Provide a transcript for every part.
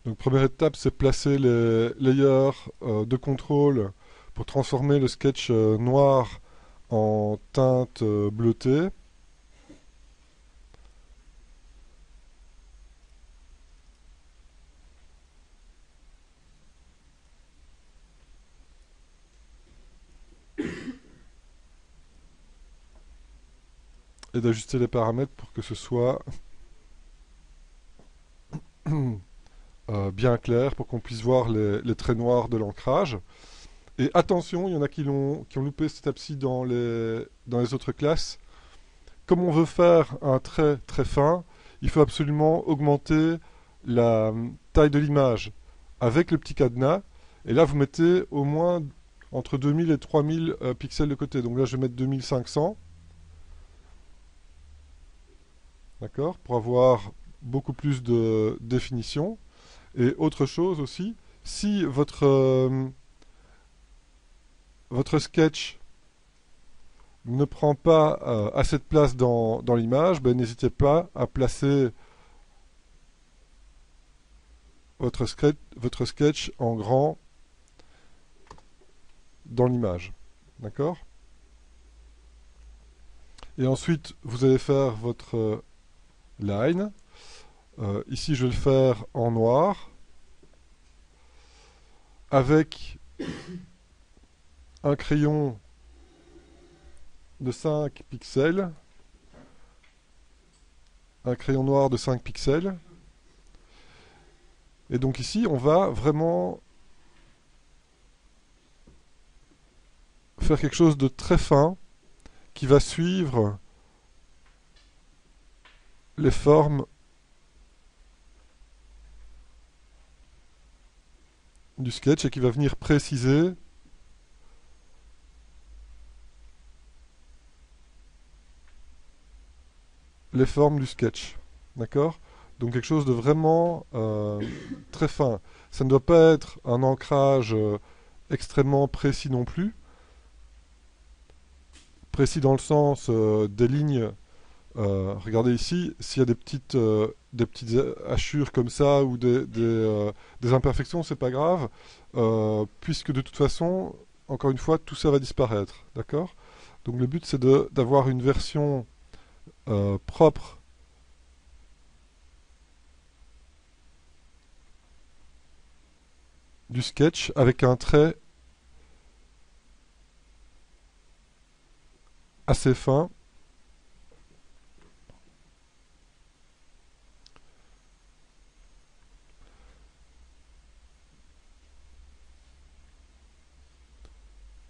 Donc première étape, c'est placer les layers de contrôle pour transformer le sketch noir en teinte bleutée. Et d'ajuster les paramètres pour que ce soit bien clair, pour qu'on puisse voir les traits noirs de l'ancrage. Et attention, il y en a qui ont loupé cette étape-ci dans les autres classes. Comme on veut faire un trait très fin, il faut absolument augmenter la taille de l'image avec le petit cadenas. Et là, vous mettez au moins entre 2000 et 3000 pixels de côté. Donc là, je vais mettre 2500. D'accord, pour avoir beaucoup plus de définition. Et autre chose aussi, si votre sketch ne prend pas assez de place dans l'image, ben, n'hésitez pas à placer votre sketch en grand dans l'image. D'accord? Et ensuite, vous allez faire votre line. Ici, je vais le faire en noir avec un crayon de 5 pixels, un crayon noir de 5 pixels. Et donc ici, on va vraiment faire quelque chose de très fin qui va suivre les formes du sketch et qui va venir préciser les formes du sketch. D'accord? Donc quelque chose de vraiment très fin. Ça ne doit pas être un ancrage extrêmement précis non plus. Précis dans le sens des lignes. Regardez ici, s'il y a des petites hachures comme ça ou des imperfections, c'est pas grave, puisque de toute façon, encore une fois, tout ça va disparaître. D'accord? Donc le but, c'est d'avoir une version propre du sketch avec un trait assez fin.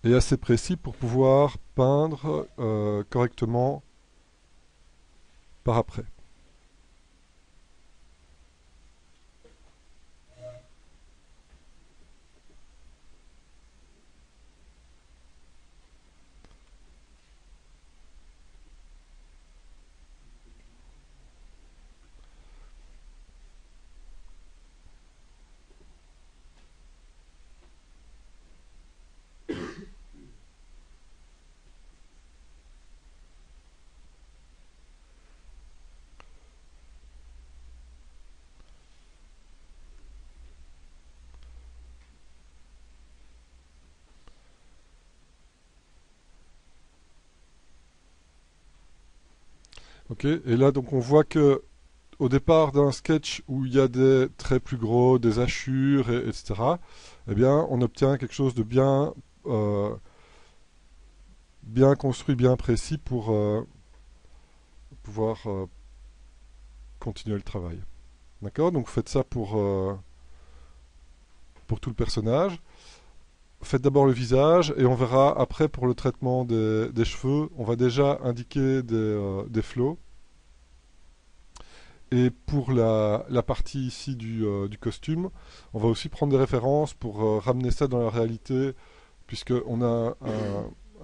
Et assez précis pour pouvoir peindre correctement par après. Ok, et là donc on voit que au départ d'un sketch où il y a des traits plus gros, des hachures, etc., eh bien on obtient quelque chose de bien construit, bien précis pour pouvoir continuer le travail. D'accord? Donc faites ça pour tout le personnage. Faites d'abord le visage et on verra après pour le traitement des cheveux, on va déjà indiquer des flots. Et pour la partie ici du costume, on va aussi prendre des références pour ramener ça dans la réalité, puisqu'on a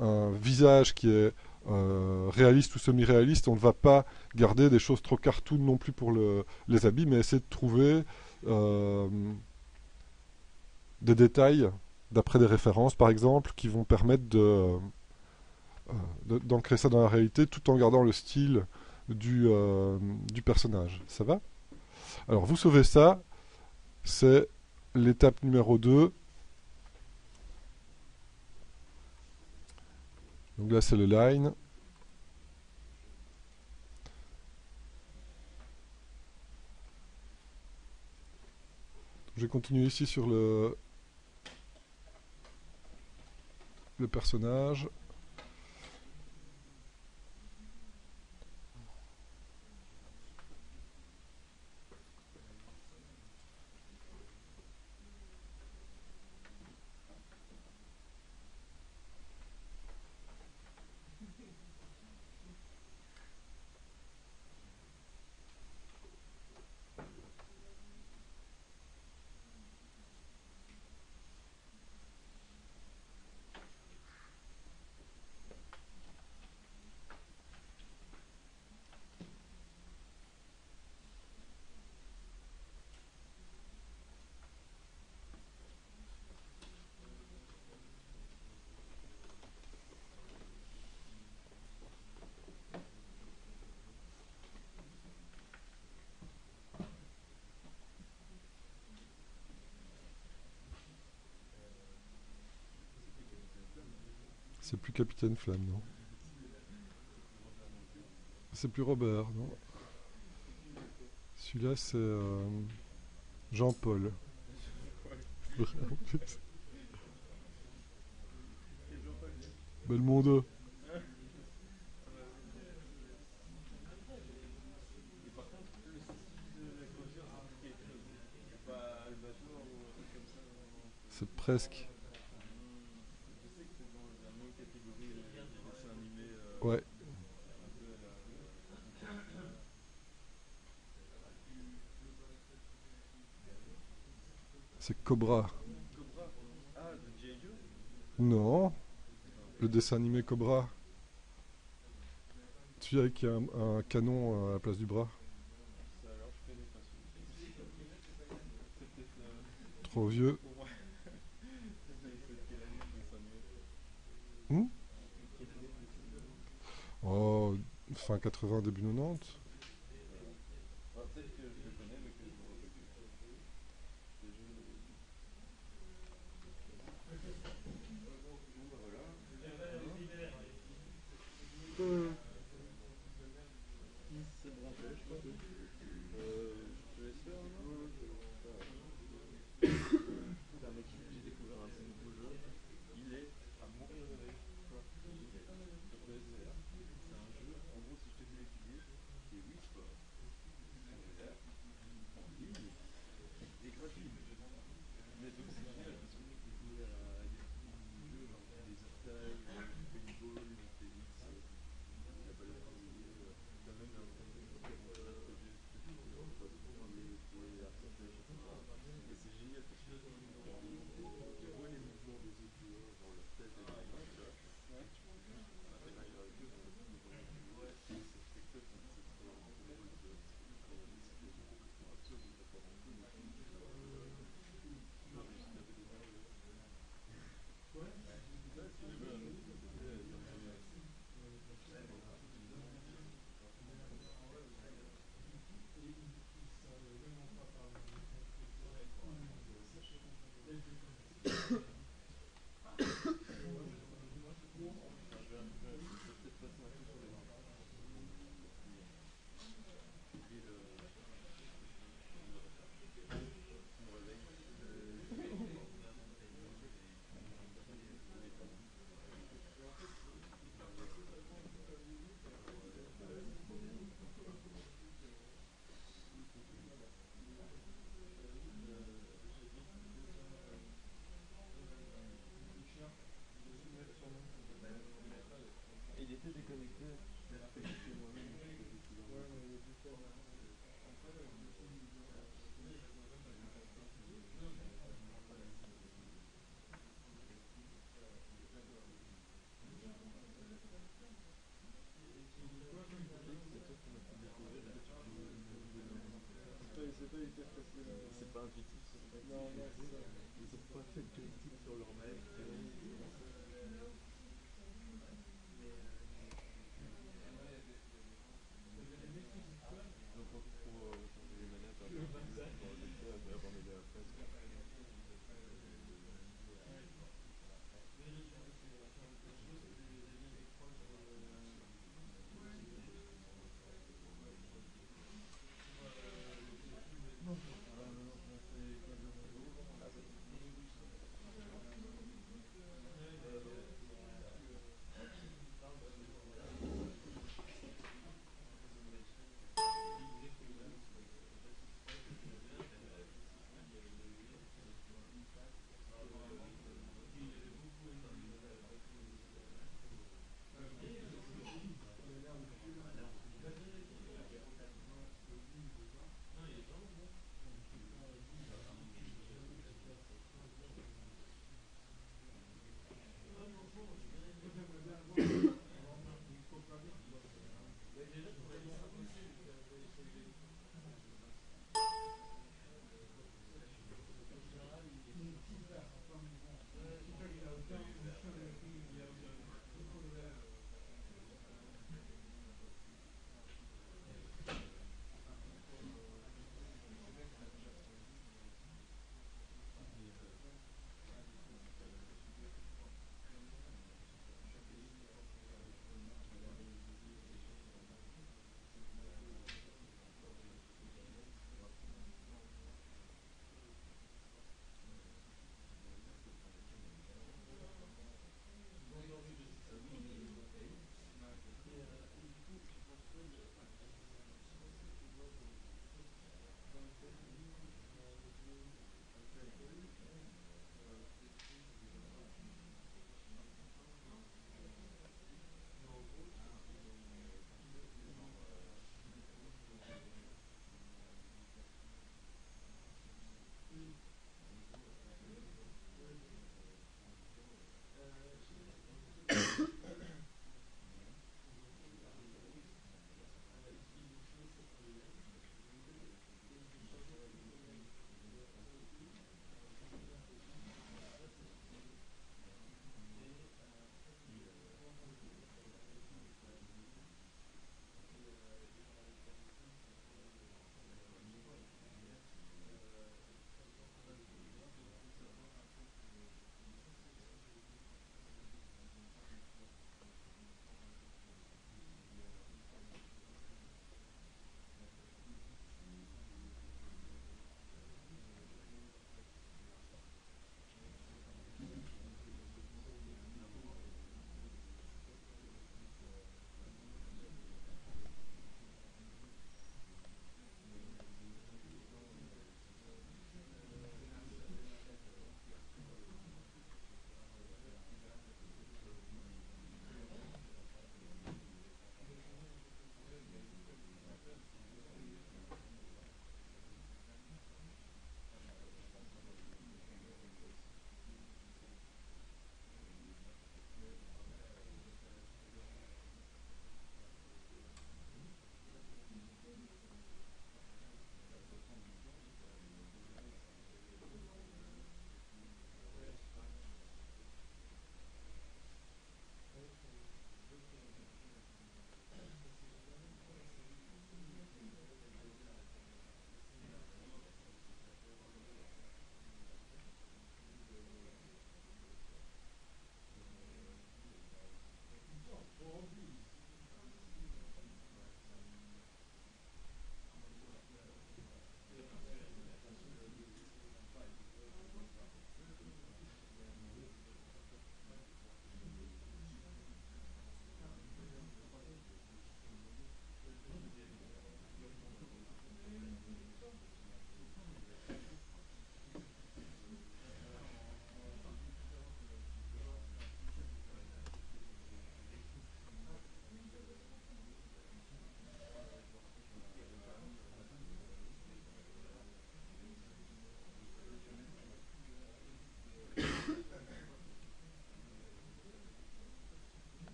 un visage qui est réaliste ou semi-réaliste. On ne va pas garder des choses trop cartoon non plus pour les habits, mais essayer de trouver euh, des détails d'après des références, par exemple, qui vont permettre d'ancrer ça dans la réalité tout en gardant le style du personnage. Ça va? Alors, vous sauvez ça, c'est l'étape numéro 2. Donc là, c'est le line. Je vais continuer ici sur le personnage. C'est plus Capitaine Flamme, non? C'est plus Robert, non? Celui-là, c'est Jean-Paul. Belmondo. C'est presque. Ouais. C'est Cobra. Non. Le dessin animé Cobra. Celui avec un canon à la place du bras. Trop vieux. Hmm. Oh, fin 80, début 90.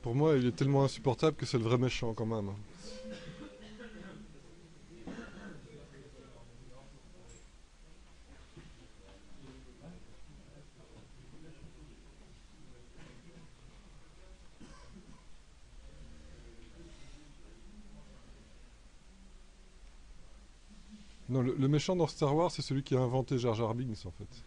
Pour moi, il est tellement insupportable que c'est le vrai méchant quand même. Non, le méchant dans Star Wars, c'est celui qui a inventé Jar Jar Binks en fait.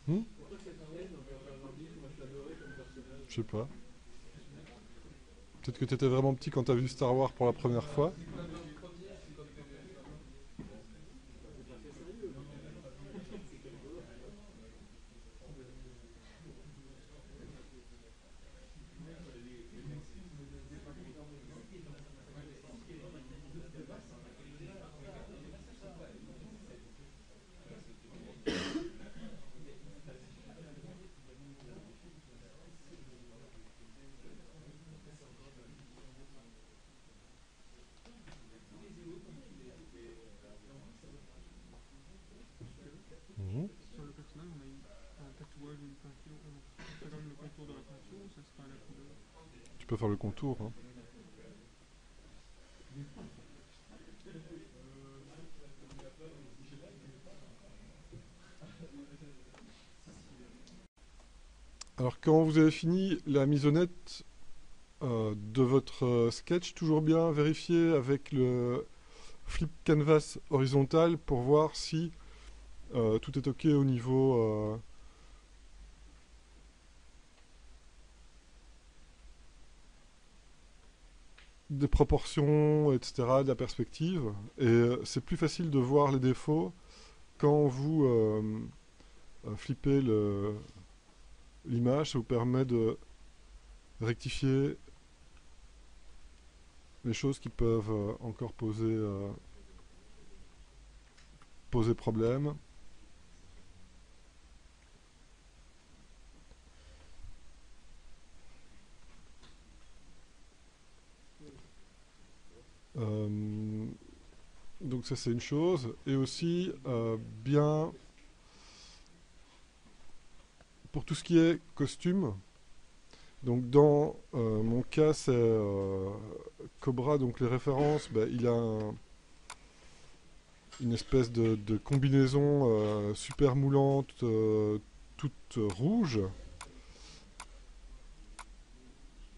Hmm. Je sais pas. Peut-être que t'étais vraiment petit quand t'as vu Star Wars pour la première fois. Mhm. Sur le personnage, on a un tatouage ou une peinture. On fait comme le contour de la peinture ou ça sera à la couleur? Tu peux faire le contour, hein. Alors quand vous avez fini la mise au net de votre sketch, toujours bien vérifier avec le flip canvas horizontal pour voir si tout est ok au niveau des proportions, etc., de la perspective. Et c'est plus facile de voir les défauts quand vous flippez l'image. Ça vous permet de rectifier les choses qui peuvent encore poser problème. Euh, donc ça c'est une chose. Et aussi bien pour tout ce qui est costume. Donc dans mon cas c'est Cobra, donc les références, ben, il a une espèce de combinaison super moulante, toute rouge.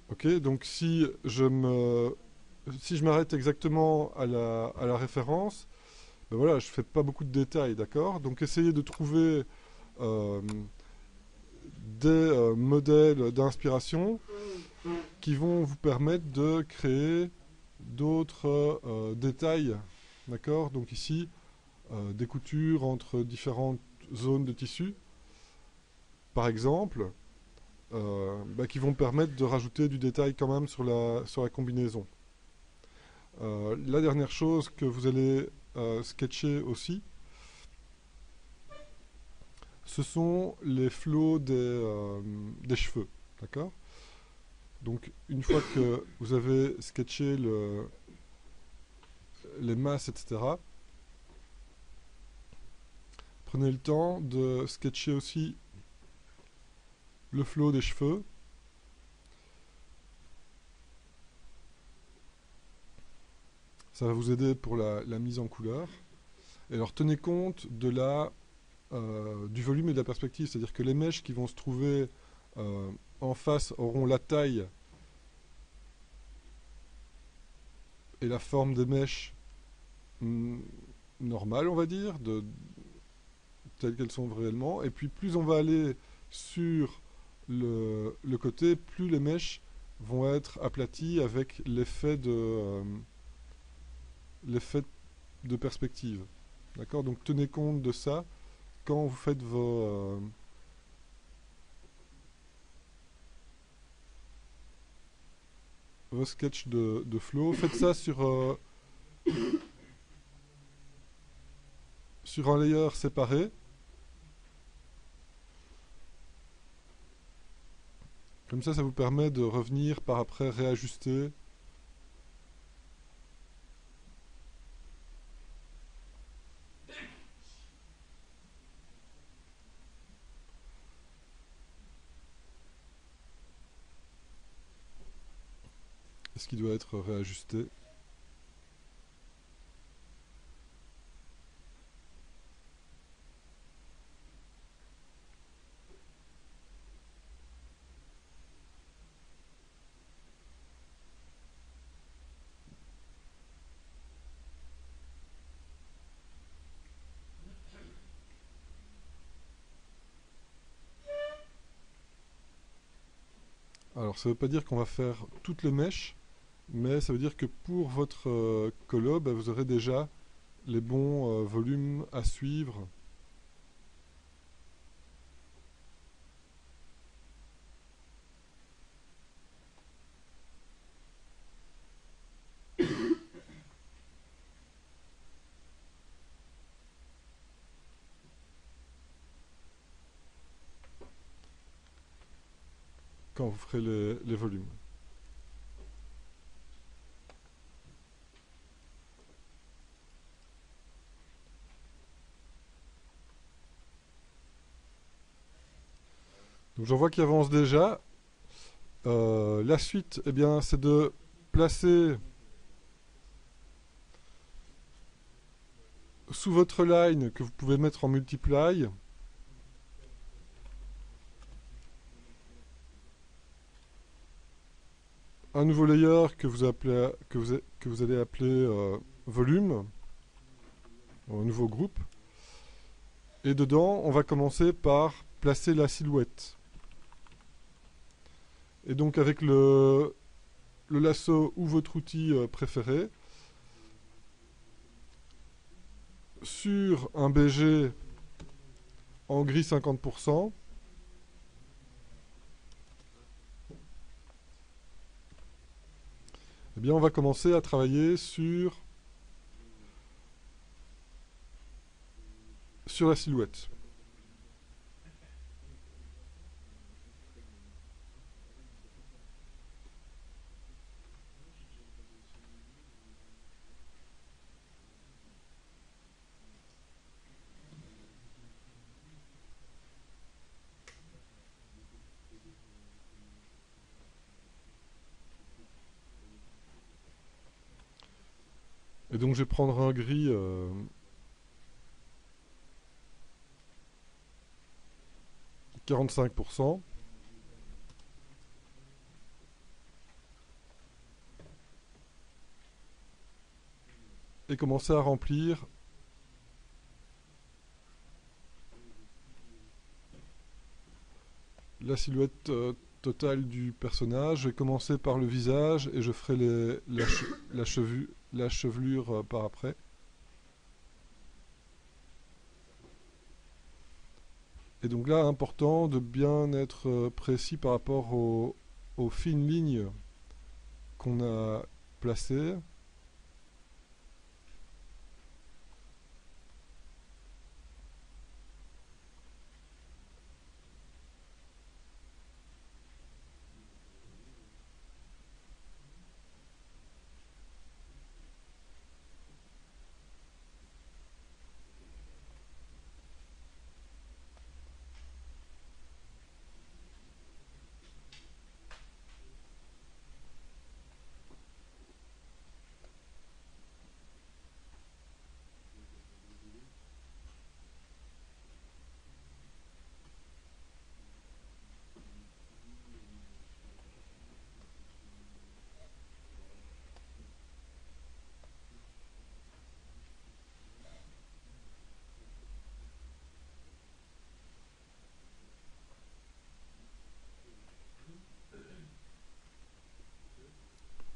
Ok, donc si je m'arrête exactement à la référence, ben voilà, je fais pas beaucoup de détails, d'accord? Donc essayez de trouver euh, des modèles d'inspiration qui vont vous permettre de créer d'autres détails, d'accord? Donc ici, des coutures entre différentes zones de tissu, par exemple, bah, qui vont permettre de rajouter du détail quand même sur la combinaison. La dernière chose que vous allez sketcher aussi, ce sont les flots des cheveux. D'accord? Donc, une fois que vous avez sketché les masses, etc., prenez le temps de sketcher aussi le flot des cheveux. Ça va vous aider pour la mise en couleur. Et alors, tenez compte du volume et de la perspective. C'est-à-dire que les mèches qui vont se trouver en face auront la taille et la forme des mèches normales, on va dire, telles qu'elles sont réellement. Et puis plus on va aller sur le côté, plus les mèches vont être aplaties avec l'effet de perspective. D'accord? Donc tenez compte de ça quand vous faites vos sketchs de flow. Faites ça sur un layer séparé. Comme ça vous permet de revenir par après réajuster. Ce qui doit être réajusté. Alors ça ne veut pas dire qu'on va faire toutes les mèches, mais ça veut dire que pour votre colo, bah, vous aurez déjà les bons volumes à suivre. Quand vous ferez les volumes. Donc j'en vois qui avance déjà. La suite, eh bien, c'est de placer sous votre line que vous pouvez mettre en multiply un nouveau layer que vous allez appeler volume, un nouveau groupe. Et dedans, on va commencer par placer la silhouette. Et donc avec le lasso ou votre outil préféré, sur un BG en gris 50%, eh bien on va commencer à travailler sur la silhouette. Et donc je vais prendre un gris 45%. Et commencer à remplir la silhouette totale du personnage. Je vais commencer par le visage et je ferai la chevelure par après. Et donc là, important de bien être précis par rapport aux fines lignes qu'on a placées.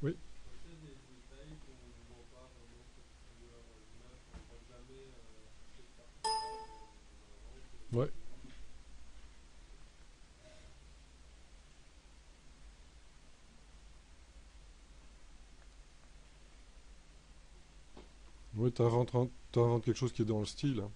Oui. Ouais. Ouais, t'inventes quelque chose qui est dans le style. Hein.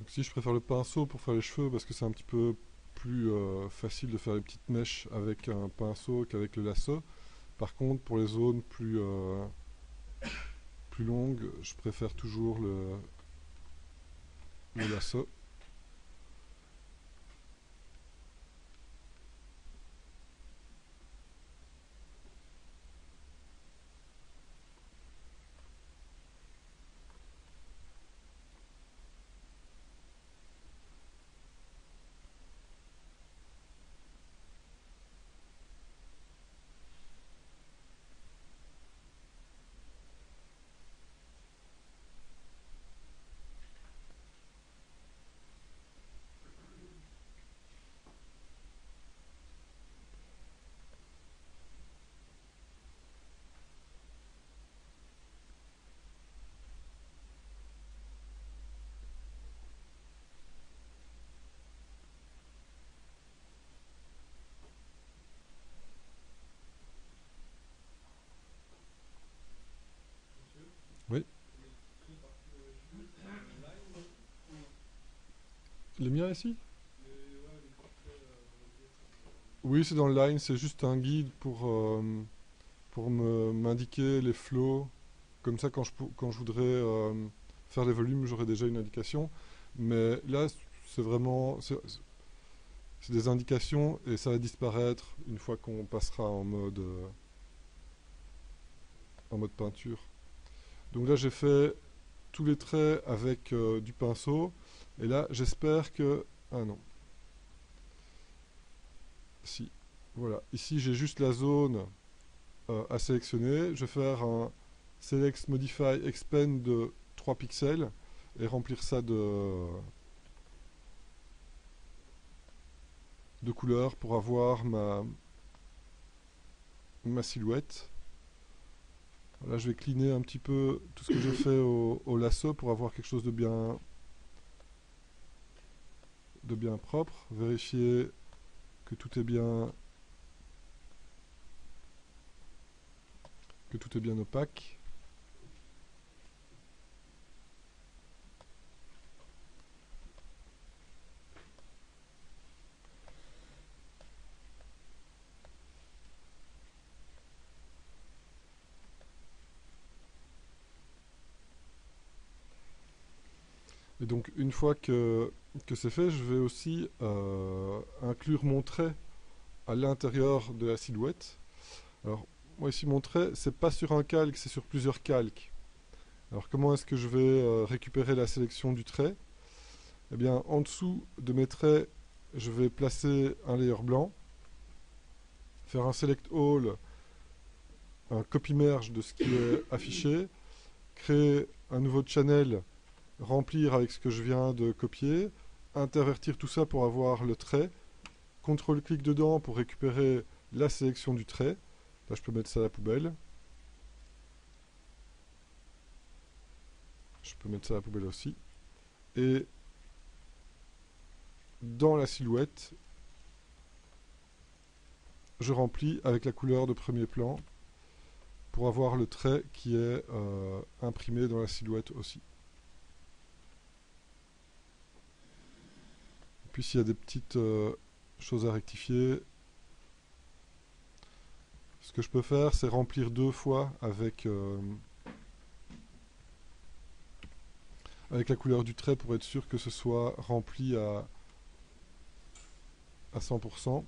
Donc si je préfère le pinceau pour faire les cheveux parce que c'est un petit peu plus facile de faire les petites mèches avec un pinceau qu'avec le lasso. Par contre, pour les zones plus longues, je préfère toujours le lasso. Oui. Les miens ici? Oui, c'est dans le line, c'est juste un guide pour m'indiquer les flows. Comme ça, quand je voudrais faire les volumes, j'aurai déjà une indication. Mais là, c'est vraiment... C'est des indications et ça va disparaître une fois qu'on passera en mode peinture. Donc là, j'ai fait tous les traits avec du pinceau. Et là, j'espère que... Ah non. Si. Voilà. Ici, j'ai juste la zone à sélectionner. Je vais faire un Select Modify Expand de 3 pixels et remplir ça de couleurs pour avoir ma silhouette. Là, je vais cleaner un petit peu tout ce que j'ai fait au lasso pour avoir quelque chose de bien propre. Vérifier que tout est bien opaque. Et donc une fois que c'est fait, je vais aussi inclure mon trait à l'intérieur de la silhouette. Alors moi ici mon trait, c'est pas sur un calque, c'est sur plusieurs calques. Alors comment est-ce que je vais récupérer la sélection du trait? Eh bien en dessous de mes traits, je vais placer un layer blanc, faire un select all, un copy merge de ce qui est affiché, créer un nouveau channel, remplir avec ce que je viens de copier, intervertir tout ça pour avoir le trait, contrôle-clic dedans pour récupérer la sélection du trait. Là, je peux mettre ça à la poubelle. Je peux mettre ça à la poubelle aussi. Et dans la silhouette, je remplis avec la couleur de premier plan pour avoir le trait qui est imprimé dans la silhouette aussi. Puis s'il y a des petites choses à rectifier, ce que je peux faire, c'est remplir 2 fois avec la couleur du trait pour être sûr que ce soit rempli à 100%.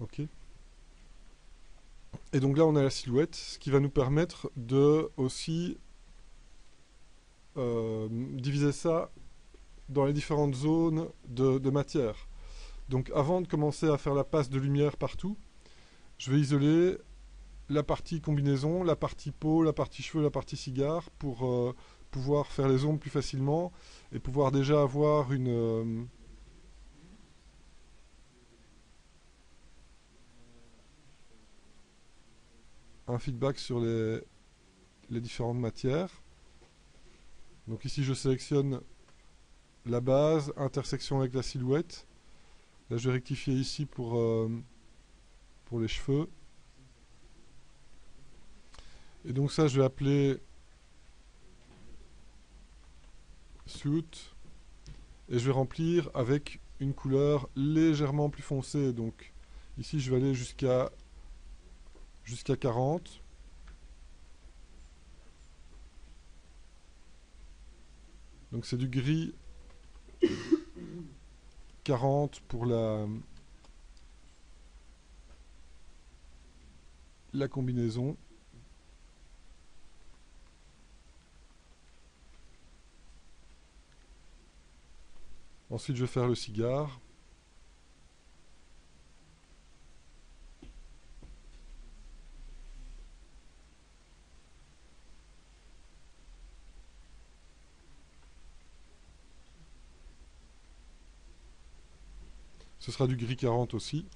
Ok. Et donc là, on a la silhouette, ce qui va nous permettre de aussi diviser ça dans les différentes zones de matière. Donc avant de commencer à faire la passe de lumière partout, je vais isoler la partie combinaison, la partie peau, la partie cheveux, la partie cigare pour pouvoir faire les ombres plus facilement et pouvoir déjà avoir un feedback sur les différentes matières. Donc ici je sélectionne la base, intersection avec la silhouette. Là, je vais rectifier ici pour les cheveux. Et donc ça, je vais appeler suit. Et je vais remplir avec une couleur légèrement plus foncée. Donc ici, je vais aller jusqu'à 40. Donc c'est du gris 40 pour la combinaison. Ensuite, je vais faire le cigare. Ce sera du gris 40 aussi.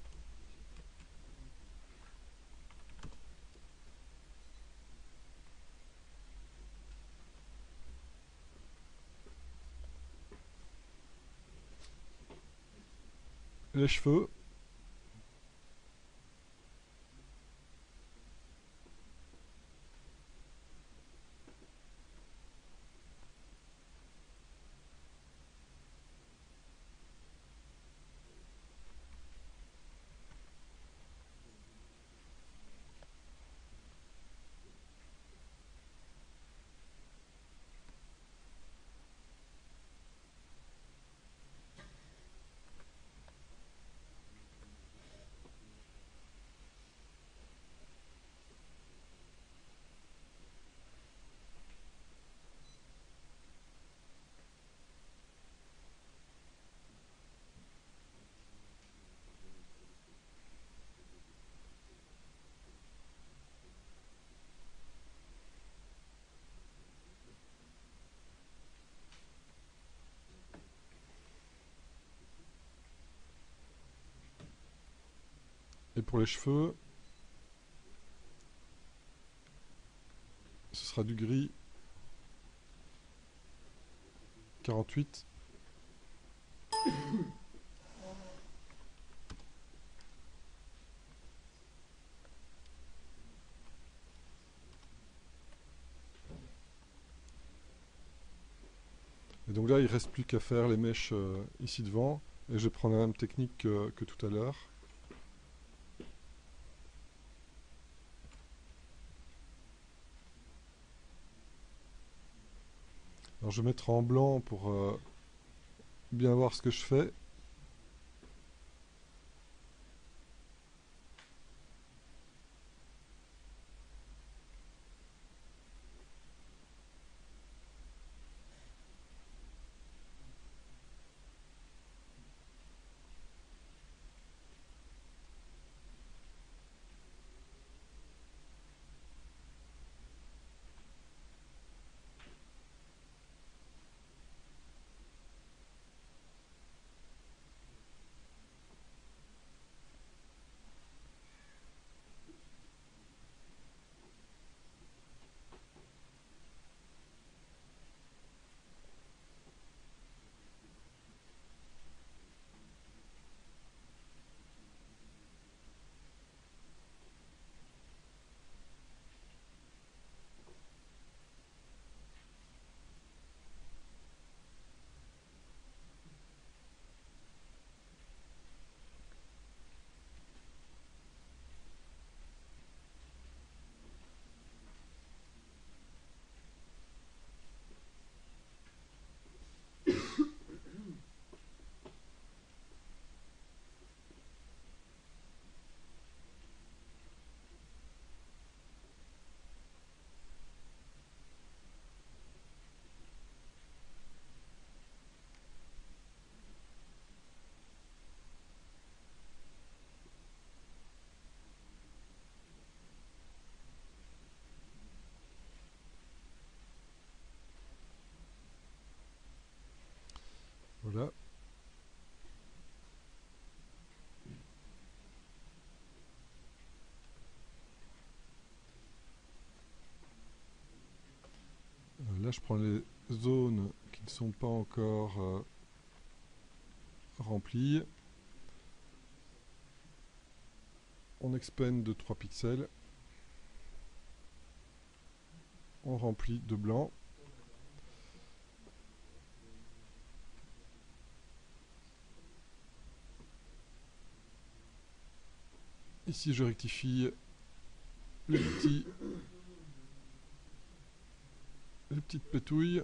Les cheveux. Et pour les cheveux, ce sera du gris 48. Et donc là, il ne reste plus qu'à faire les mèches ici devant. Et je vais prendre la même technique que tout à l'heure. Alors je vais mettre en blanc pour bien voir ce que je fais. Voilà. Là, je prends les zones qui ne sont pas encore remplis. On expand de 3 pixels. On remplit de blanc. Ici, je rectifie les petites pétouilles.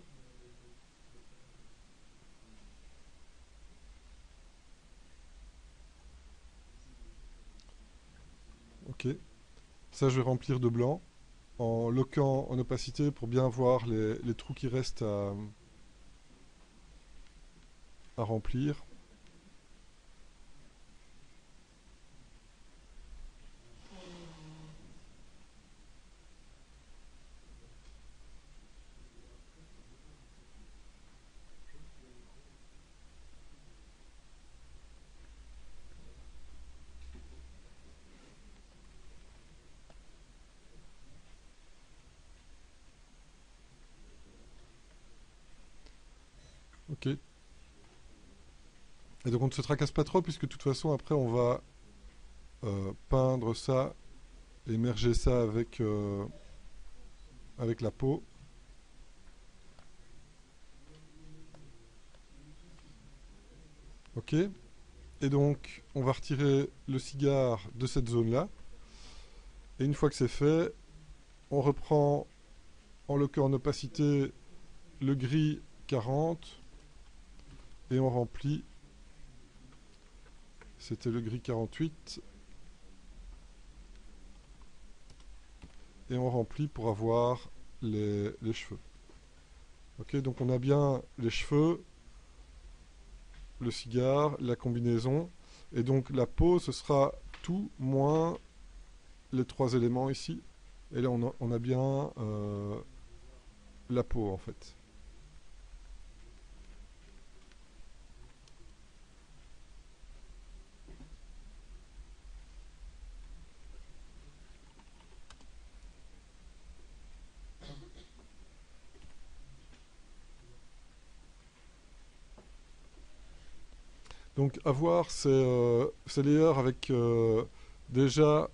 Ok. Ça, je vais remplir de blanc en loquant en opacité pour bien voir les trous qui restent à remplir. Ok. Et donc on ne se tracasse pas trop puisque de toute façon après on va peindre ça et merger ça avec la peau. Ok. Et donc on va retirer le cigare de cette zone-là. Et une fois que c'est fait, on reprend en loquant en opacité le gris 40 et on remplit. C'était le gris 48. Et on remplit pour avoir les cheveux. Ok, donc on a bien les cheveux, le cigare, la combinaison. Et donc la peau, ce sera tout moins les 3 éléments ici. Et là, on a bien la peau en fait. Donc avoir ces layers avec déjà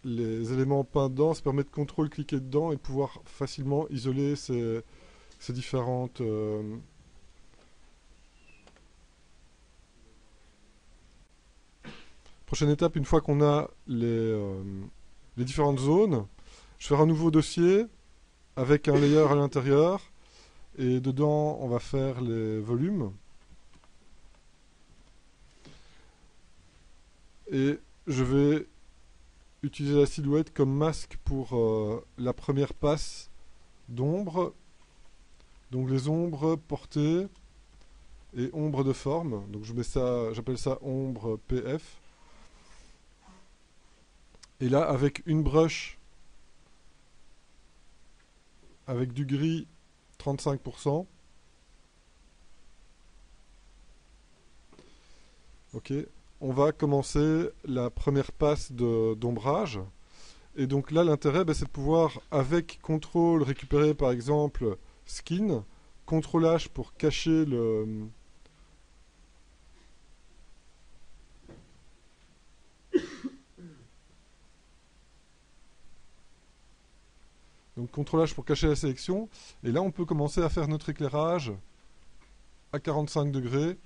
les éléments peints dedans, ça permet de contrôle-cliquer dedans et de pouvoir facilement isoler ces différentes... Prochaine étape, une fois qu'on a les différentes zones, je vais faire un nouveau dossier avec un layer à l'intérieur et dedans on va faire les volumes. Et je vais utiliser la silhouette comme masque pour la première passe d'ombre. Donc les ombres portées et ombre de forme. Donc je mets ça, j'appelle ça ombre PF. Et là, avec une brush, avec du gris 35%, ok, on va commencer la première passe d'ombrage. Et donc là, l'intérêt, ben, c'est de pouvoir, avec contrôle, récupérer par exemple skin, contrôle H pour cacher le... Donc contrôle H pour cacher la sélection. Et là, on peut commencer à faire notre éclairage à 45 degrés.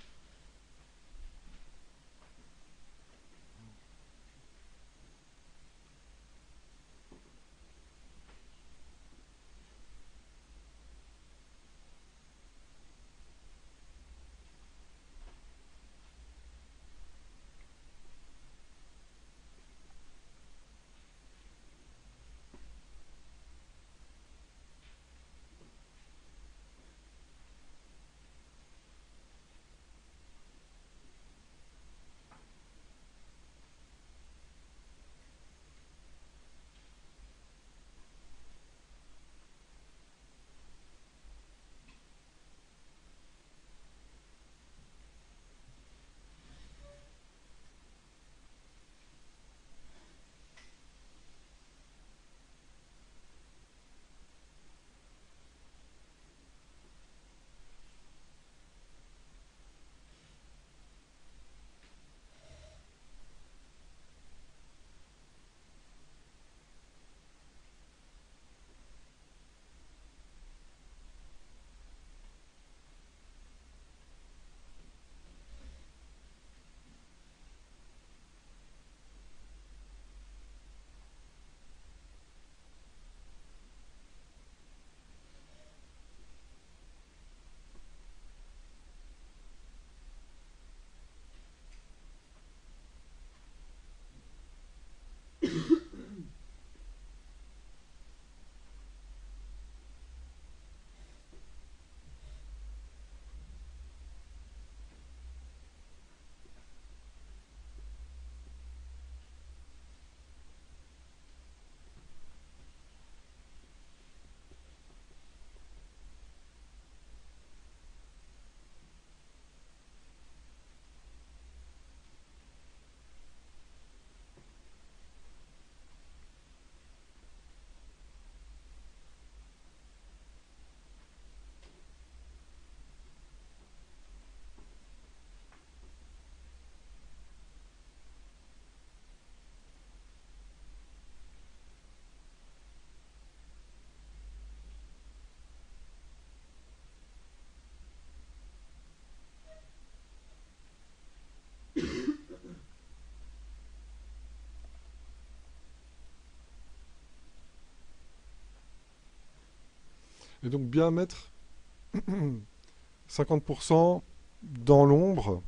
Et donc bien mettre 50% dans l'ombre.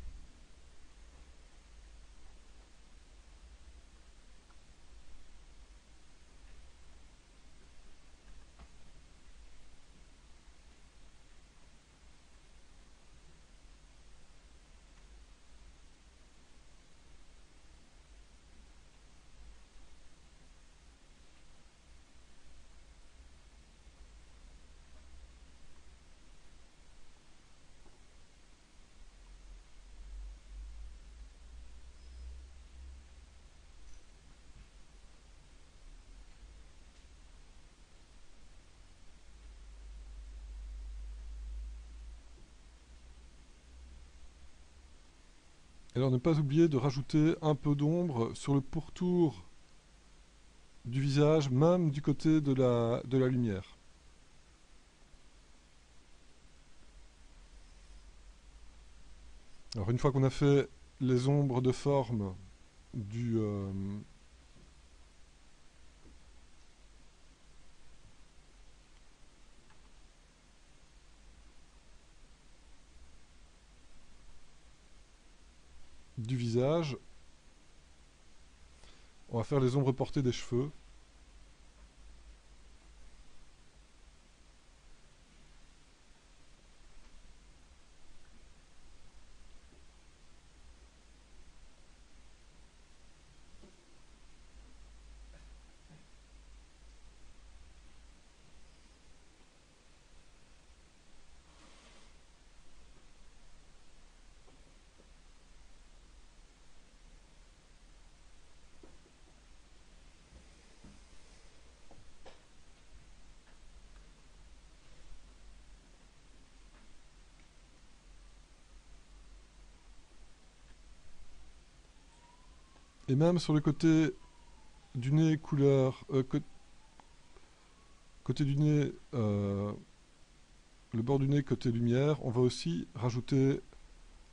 Alors ne pas oublier de rajouter un peu d'ombre sur le pourtour du visage, même du côté de la lumière. Alors une fois qu'on a fait les ombres de forme du visage, on va faire les ombres portées des cheveux. Et même sur le côté du nez couleur... côté du nez... le bord du nez côté lumière, on va aussi rajouter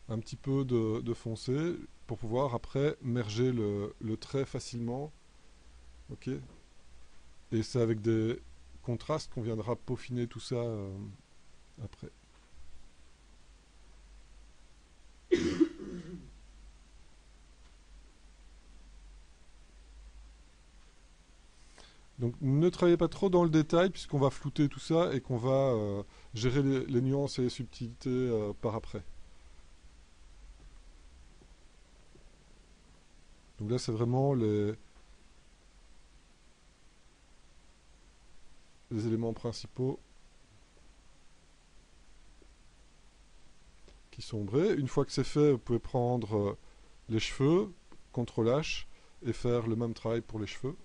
un petit peu de foncé pour pouvoir après merger le trait facilement. Ok. Et c'est avec des contrastes qu'on viendra peaufiner tout ça après. Donc ne travaillez pas trop dans le détail puisqu'on va flouter tout ça et qu'on va gérer les nuances et les subtilités par après. Donc là c'est vraiment les éléments principaux qui sont ombrés. Une fois que c'est fait, vous pouvez prendre les cheveux, CTRL H, et faire le même travail pour les cheveux.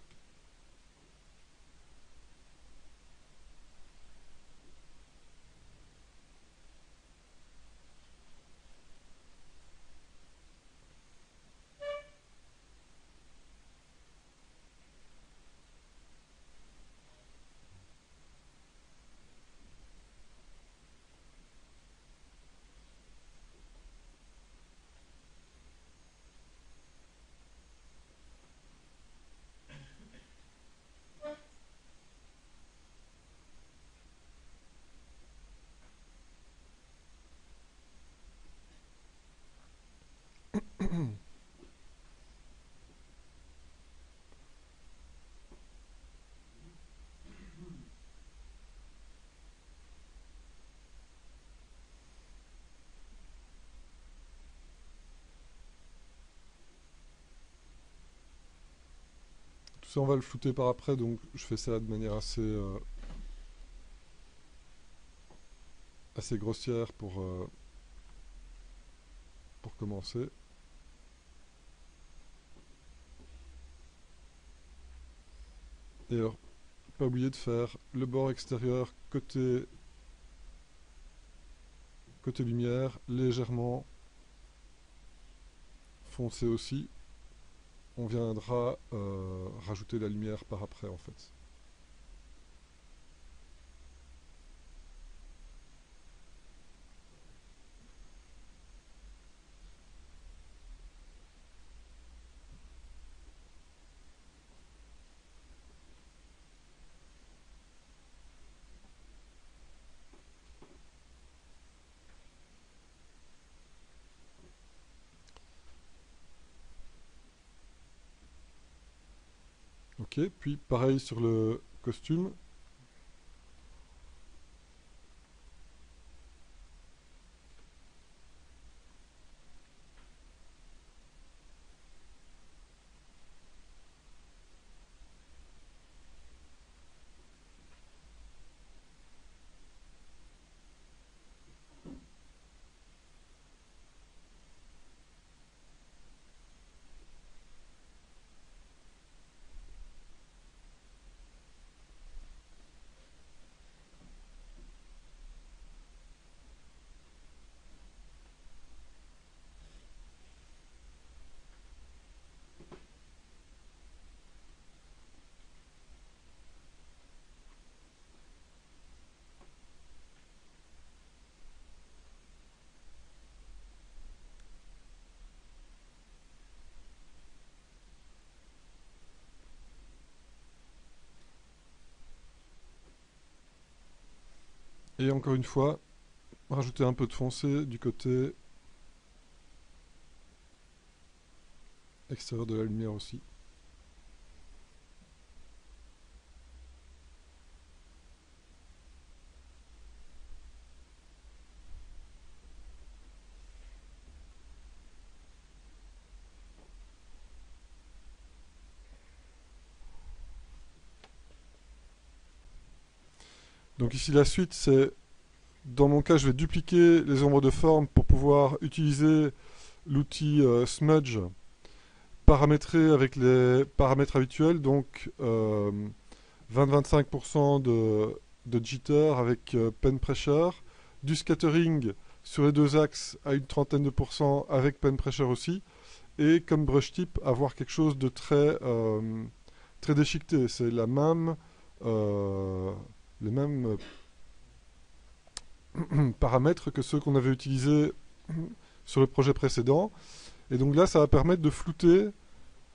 Tout ça on va le flouter par après, donc je fais ça de manière assez grossière pour commencer. Et alors, pas oublier de faire le bord extérieur côté lumière, légèrement foncé aussi. On viendra rajouter la lumière par après en fait. Ok, puis pareil sur le costume. Et encore une fois, rajouter un peu de foncé du côté extérieur de la lumière aussi. Donc ici la suite, c'est, dans mon cas, je vais dupliquer les ombres de forme pour pouvoir utiliser l'outil Smudge paramétré avec les paramètres habituels, donc 20-25% de jitter avec pen pressure, du scattering sur les deux axes à une trentaine de pourcents avec pen pressure aussi, et comme brush type avoir quelque chose de très déchiqueté. C'est la même, les mêmes paramètres que ceux qu'on avait utilisés sur le projet précédent. Et donc là, ça va permettre de flouter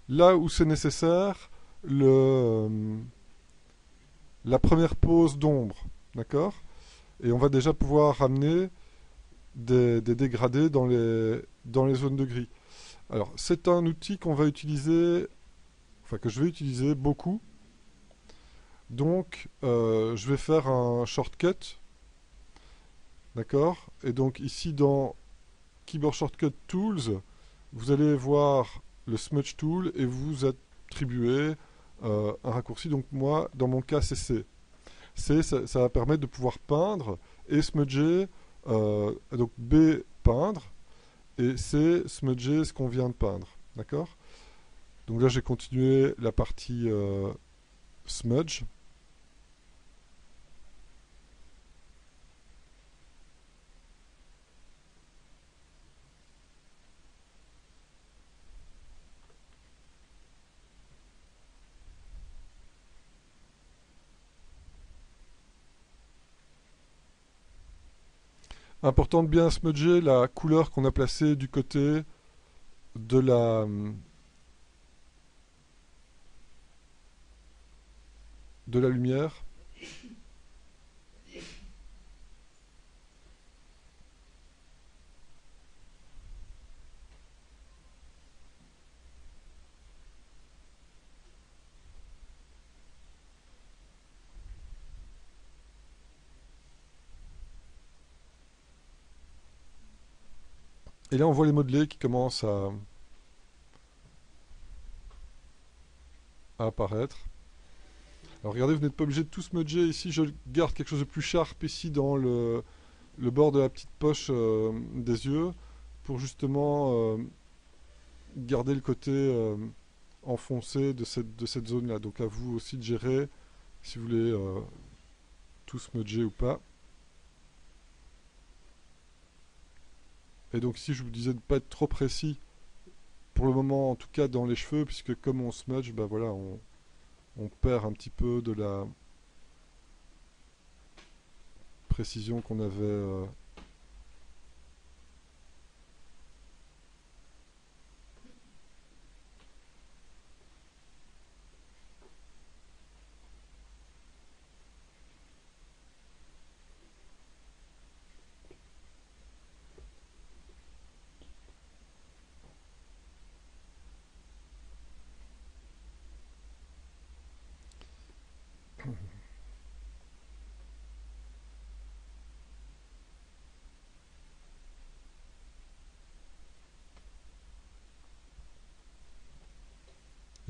là où c'est nécessaire la première pose d'ombre. D'accord? Et on va déjà pouvoir ramener des dégradés dans les zones de gris. Alors, c'est un outil qu'on va utiliser, enfin que je vais utiliser beaucoup. Donc, je vais faire un shortcut. D'accord? Et donc, ici, dans Keyboard Shortcut Tools, vous allez voir le Smudge Tool et vous attribuez un raccourci. Donc, moi, dans mon cas, c'est C. C, ça va permettre de pouvoir peindre et smudger. Donc, B, peindre. Et C, smudger ce qu'on vient de peindre. D'accord? Donc là, j'ai continué la partie smudge. Important de bien smudger la couleur qu'on a placée du côté de la lumière. Et là, on voit les modelés qui commencent à apparaître. Alors regardez, vous n'êtes pas obligé de tout smudger. Ici, je garde quelque chose de plus sharp ici dans le bord de la petite poche des yeux pour justement garder le côté enfoncé de cette zone-là. Donc à vous aussi de gérer si vous voulez tout smudger ou pas. Et donc ici, je vous disais de ne pas être trop précis pour le moment, en tout cas dans les cheveux, puisque comme on smudge, bah voilà, on perd un petit peu de la précision qu'on avait.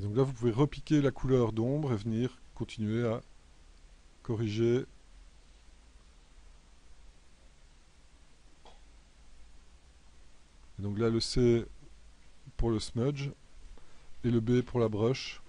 Et donc là, vous pouvez repiquer la couleur d'ombre et venir continuer à corriger. Et donc là, le C pour le smudge et le B pour la brush.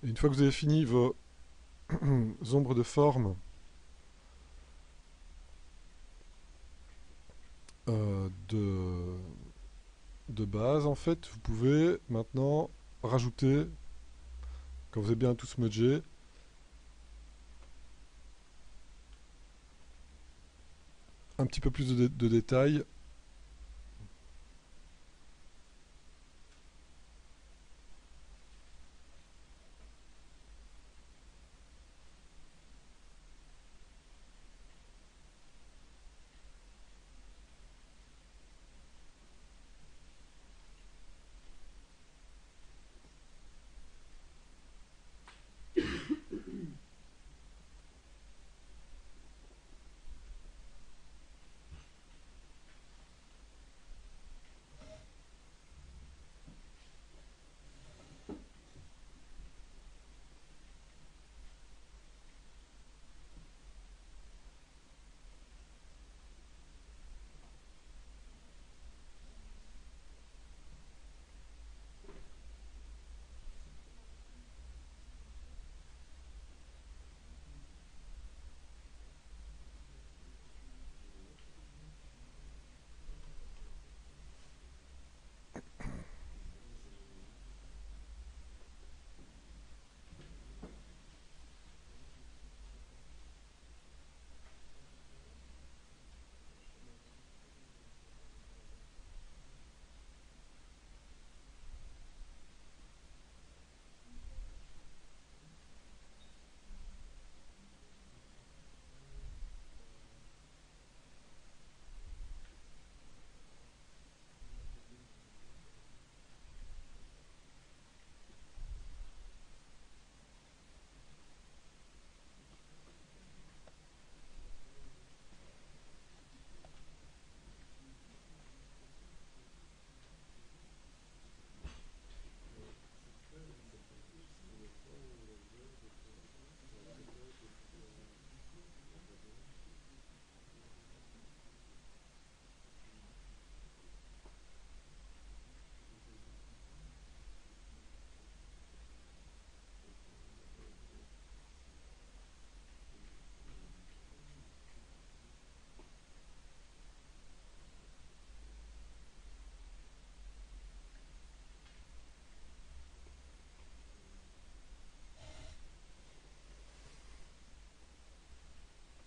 Et une fois que vous avez fini vos ombres de forme, de base, en fait, vous pouvez maintenant rajouter, quand vous avez bien tout smudgé, un petit peu plus de détails.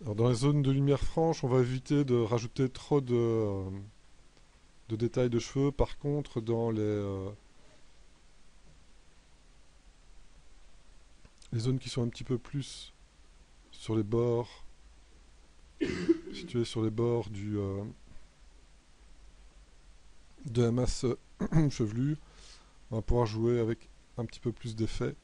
Alors dans les zones de lumière franche, on va éviter de rajouter trop de détails de cheveux. Par contre, dans les zones qui sont un petit peu plus sur les bords, situées sur les bords de la masse chevelue, on va pouvoir jouer avec un petit peu plus d'effet.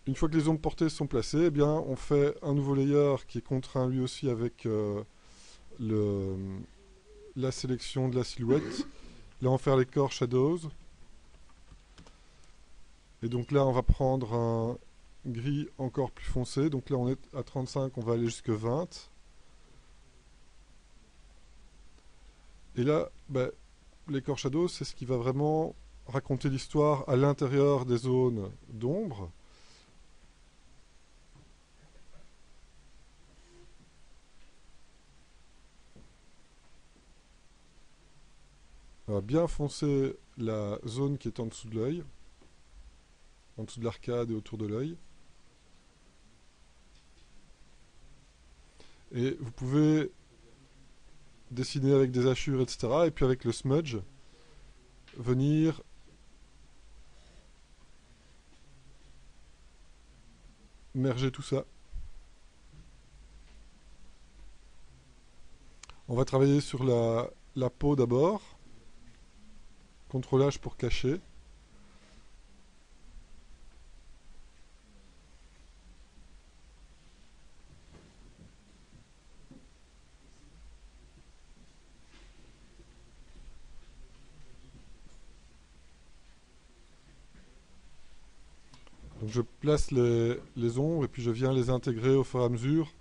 Une fois que les ombres portées sont placées, eh bien, on fait un nouveau layer qui est contraint lui aussi avec le, la sélection de la silhouette. Là, on va faire les core shadows. Et donc là, on va prendre un gris encore plus foncé. Donc là, on est à 35, on va aller jusque 20. Et là, ben, les core shadows, c'est ce qui va vraiment raconter l'histoire à l'intérieur des zones d'ombre. On va bien foncer la zone qui est en dessous de l'œil, en dessous de l'arcade et autour de l'œil. Et vous pouvez dessiner avec des hachures, etc. Et puis avec le smudge, venir merger tout ça. On va travailler sur la peau d'abord. CTRL H pour cacher. Donc je place les ombres et puis je viens les intégrer au fur et à mesure.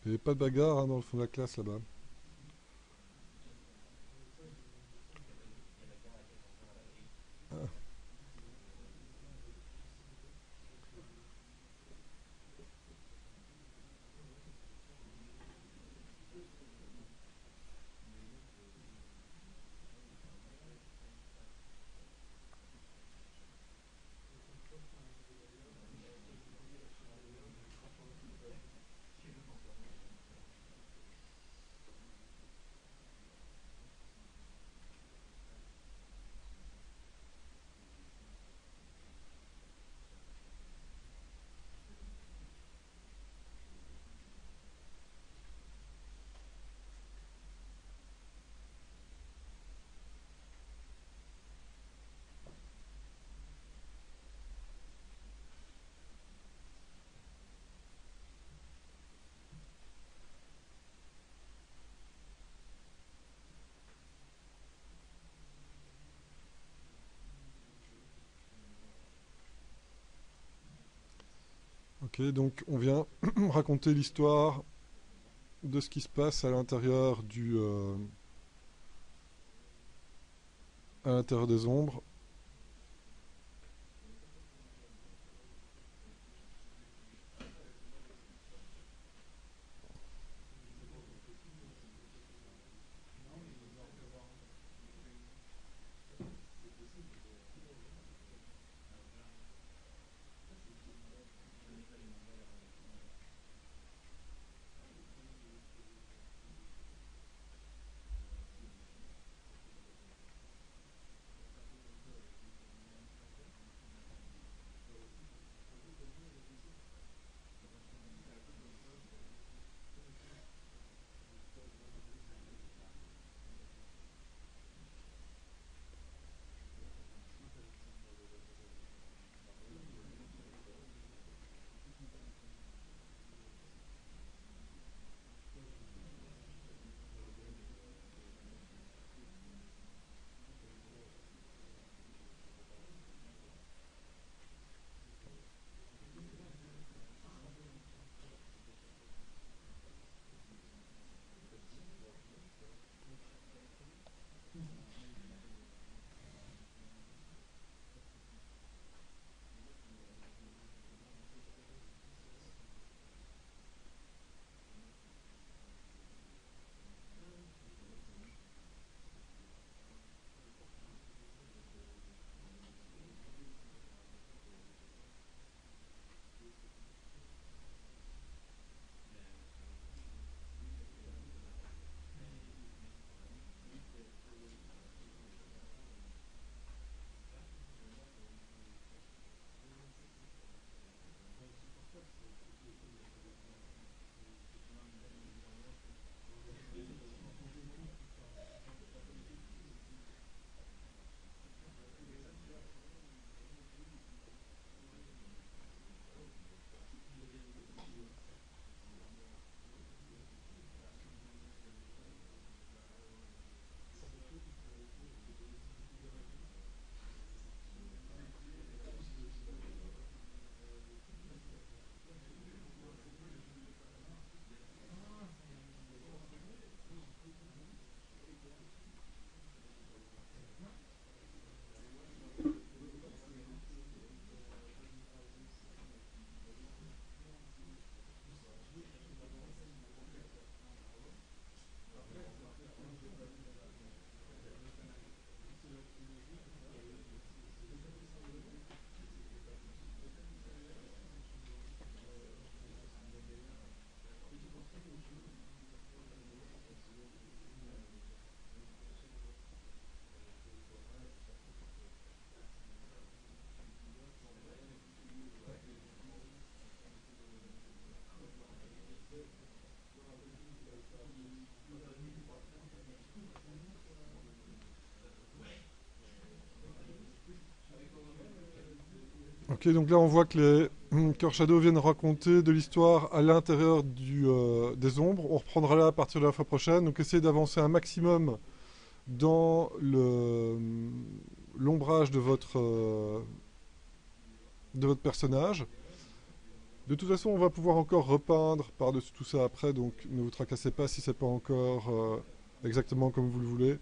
Il n'y avait pas de bagarre hein, dans le fond de la classe là-bas. Ok, donc on vient raconter l'histoire de ce qui se passe à l'intérieur des ombres. Ok, donc là on voit que les Cœur Shadow viennent raconter de l'histoire à l'intérieur des ombres. On reprendra là à partir de la fois prochaine. Donc essayez d'avancer un maximum dans l'ombrage de votre personnage. De toute façon, on va pouvoir encore repeindre par-dessus tout ça après, donc ne vous tracassez pas si c'est pas encore exactement comme vous le voulez.